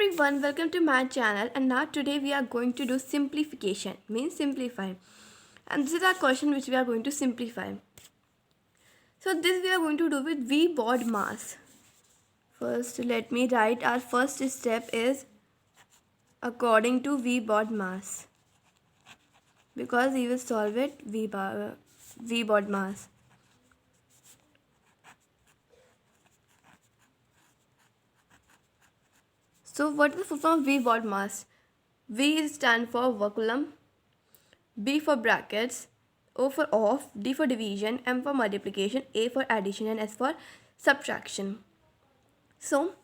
everyone, welcome to my channel, and now today we are going to do simplification, means simplify. And this is our question which we are going to simplify. So this we are going to do with V bod mass. First let me write our first step is according to V bod mass, because we will solve it V bod mass. So what is the full form of V bod mass? V stands for work coulomb, B for brackets, O for off, D for division, M for multiplication, A for addition, and S for subtraction. So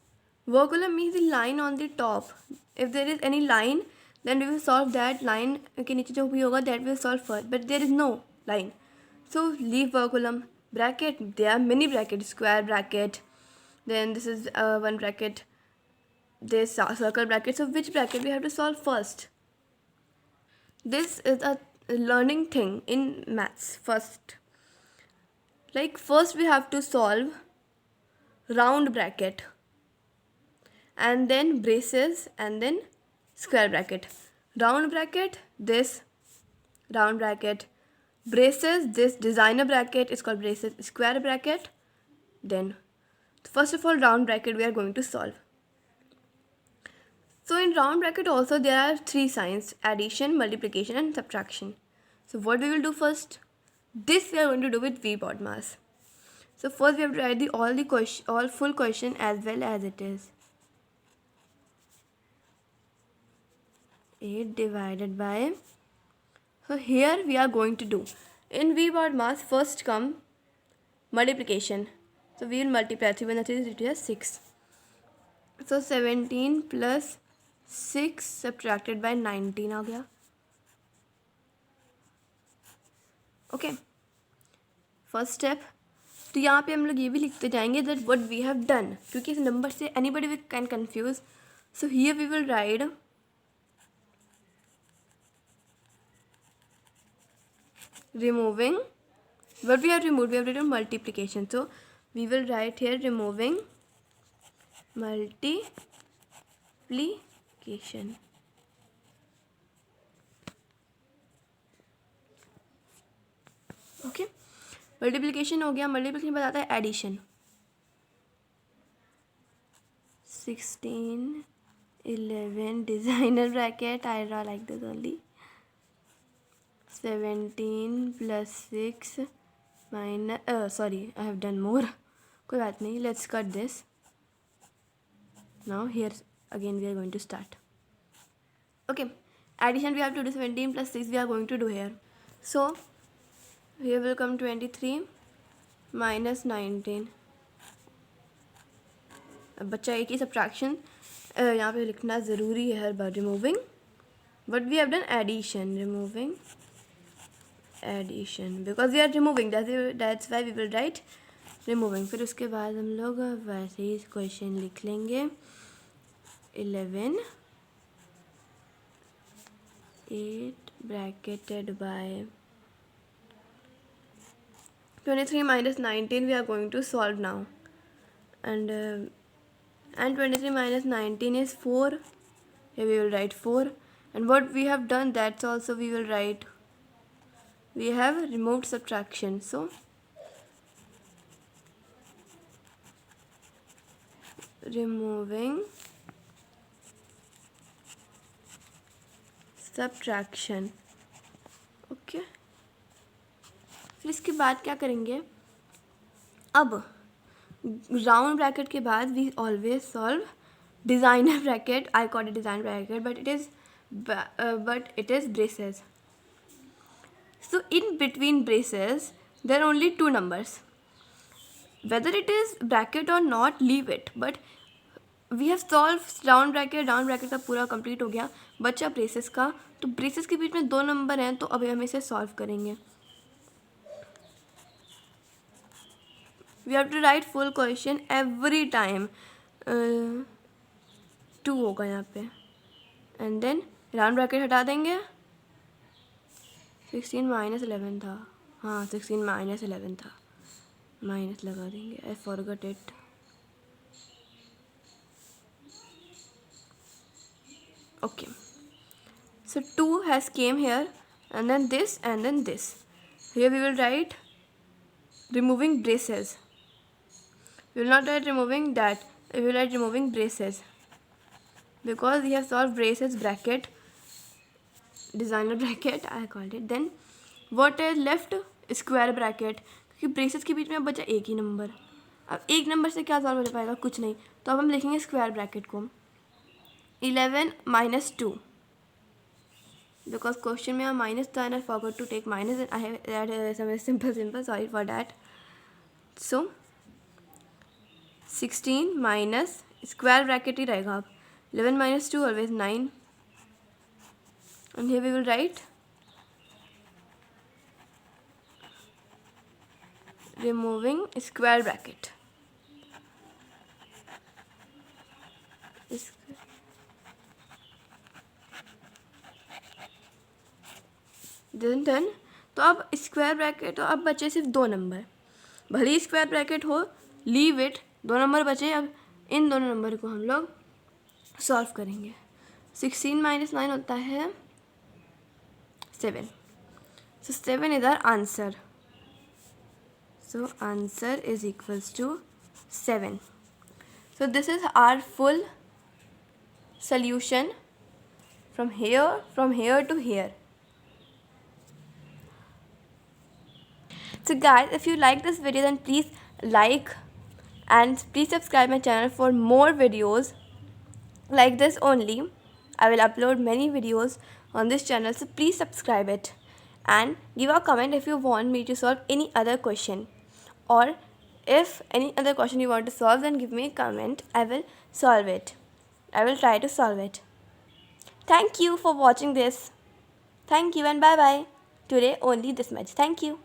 work coulomb means the line on the top. If there is any line, then we will solve that line के नीचे जो भी होगा that will solve first. But there is no line, so leave work coulomb. Bracket, there are many brackets, square bracket, then this is one bracket, this circle bracket. So which bracket we have to solve first? This is a learning thing in maths. First we have to solve round bracket, and then braces, and then square bracket. Round bracket, this round bracket. Braces, this designer bracket is called braces. Square bracket, then first of all round bracket we are going to solve. So in round bracket also there are three signs: addition, multiplication, and subtraction. So what we will do first? This we are going to do with V bod mass. So first we have to write all full question as well as it is. 8 divided by. So here we are going to do in V bod mass first come multiplication. So we will multiply 3 1 3 3 6. So 17 plus 6 subtracted by 19 आ गया. Okay, first step. तो यहाँ पे हम लोग ये भी लिखते जाएंगे that what we have done, क्योंकि इस नंबर से anybody we can confuse. So here we will write removing what we have removed. We have written multiplication, so we will write here removing multiplication. ओके, मल्टीप्लिकेशन हो गया. Multiplication बताता है addition. 16 11 designer bracket, I draw like this only. 17 plus 6 minus sorry, I have done more. कोई बात नहीं, let's cut this. Now here again we are going to start. Okay, addition we have to do. 17 plus 6 we are going to do here. So here will come 23 minus 19. अब बच्चा एक ही subtraction यहाँ पे लिखना ज़रूरी है हर बार. Removing what we have done, addition. Removing addition, because we are removing, that's why we will write removing. फिर उसके बाद हम लोग वैसे ही क्वेश्चन लिख लेंगे. 11 8 bracketed by 23 minus 19 we are going to solve now, and 23 minus 19 is 4. Here we will write 4, and what we have done, that's also we will write. We have removed subtraction, so removing subtraction. Okay, फिर इसके बाद क्या करेंगे? अब round bracket के बाद we always solve designer bracket. I call it designer bracket, but it is braces. So in between braces there are only two numbers. Whether it is bracket or not, leave it. But we have solved round bracket. Round bracket का पूरा complete हो गया. बचा braces का. तो braces के बीच में दो नंबर हैं, तो अभी हम इसे सॉल्व करेंगे. We have to write full question every time. 2 होगा यहाँ पे, एंड देन राउंड ब्रैकेट हटा देंगे. 16 माइनस 11 था. हाँ, 16 माइनस 11 था. माइनस लगा देंगे. I forgot it. Okay, so 2 has came here, and then this, and then this. Here we will write removing braces. We will not write removing that, we will write removing braces, because we have solved braces bracket, designer bracket I called it. Then what is left? Square bracket, क्योंकि braces के बीच में अब बचा एक ही number. अब एक number से क्या सॉल्व हो पाएगा? कुछ नहीं. तो अब हम लिखेंगे स्क्वायर ब्रैकेट को 11 minus 2, because question में minus था and I forgot to take minus and I have added some simple, sorry for that. So 16 minus square bracket ही रहेगा. अब 11 minus 2 always 9, and here we will write removing square bracket. Done. तो अब square bracket, तो अब बचे सिर्फ 2 number. भले ही स्क्वायर ब्रैकेट हो, लीव इट, 2 नंबर बचे. अब इन दोनों नंबर को हम लोग सॉल्व करेंगे. 16 minus 9 होता है 7. So 7 is our answer. So answer is equals to 7. So this is our full solution from here to here. So guys, if you like this video, then please like and please subscribe my channel for more videos like this only. I will upload many videos on this channel, so please subscribe it and give a comment if you want me to solve any other question, or if any other question you want to solve, then give me a comment. I will solve it. I will try to solve it. Thank you for watching this. Thank you and bye bye. Today only this much. Thank you.